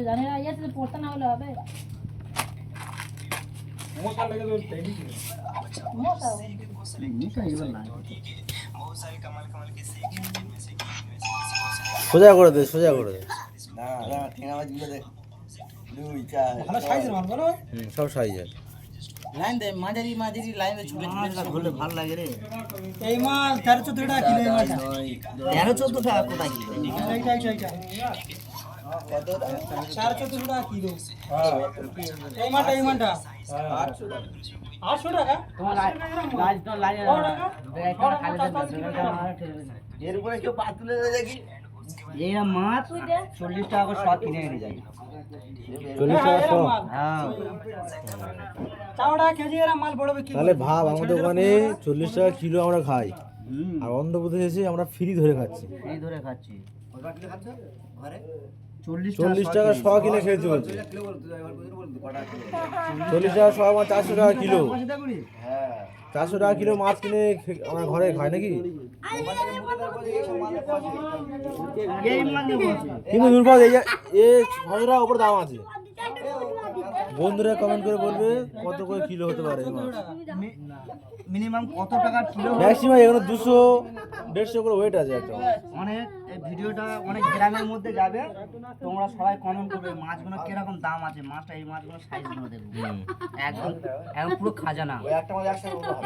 জানি না ইয়ে তো পড়তে না হলে হবে মশা লেগে তো টেডি কি মশা সোজা করে দে সোজা করে দে না না ঠেঙাবাজিগুলো দেখ 2 4 ভালো সাইজের মাছ বলো সব সাইজের লাইন দে মাঝারি মাঝারি লাইনে ছুটে ছুটে ধরলে ভালো লাগে রে এই মাছ 13-14 টাকা কিলো এই মাছ 13-14 টাকা কোথায় কিলো এইটা কত 13-14 টাকা কিলো এই মাছটা 800 টাকা তোমার লাজ তো লাগে এর উপরে কেউ পা তুলে দেয় দেখি এই মাছ 40 টাকা করে সব কিনে নিয়ে যায় 40 টাকা সব হ্যাঁ চাওড়া কেজি এর মাল বড় বিক্রি তাহলে ভাব আমাদের ওখানে 40 টাকা কিলো আমরা খাই আর অন্ধ্রপ্রদেশে এসে আমরা ফ্রি ধরে খাচ্ছি এই ধরে খাচ্ছি ঘরে 40 টাকা শ কিনে খেয়েছি বলছে 40 টাকা শ আমার 400 টাকা কিলো হ্যাঁ 400 টাকা কিলো মাছ কিনে আমরা ঘরে খাই নাকি এই মানে কিন্তু দুর্বল এই 600 টাকা উপর দাম আছে বন্ধুরা কমেন্ট করে বলবে কত করে কিলো হতে পারে এই মাছ মিনিমাম কত টাকা কিলো ম্যাক্সিমাম এখানে 200 150 করে ওয়েট আছে একটা অনেক এই ভিডিওটা অনেক গ্রামের মধ্যে যাবে তোমরা সবাই কমেন্ট করবে মাছগুলো কিরকম দাম আছে মাছটা এই মাছগুলো সাইজগুলো দেখো একদম একদম পুরো খাজানা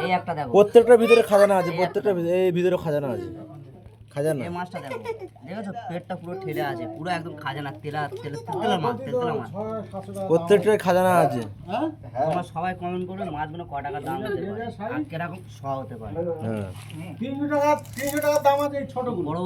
এই একটা দেখো প্রত্যেকটা ভিতরে খাজানা আছে প্রত্যেকটা এই ভিতরে খাজানা আছে খাজানা এই মাছটা দেখো দেখেছো পেটটা পুরো ঠেলে আছে পুরো একদম খাজানা তেলা মাছ প্রত্যেকটা খাজানা আছে তোমরা সবাই কমেন্ট করবে মাছগুলো ক টাকা দাম হতে পারে আর কিরকম শ হতে পারে হ্যাঁ 300 টাকা দাম আছে ছোট গুলো বড়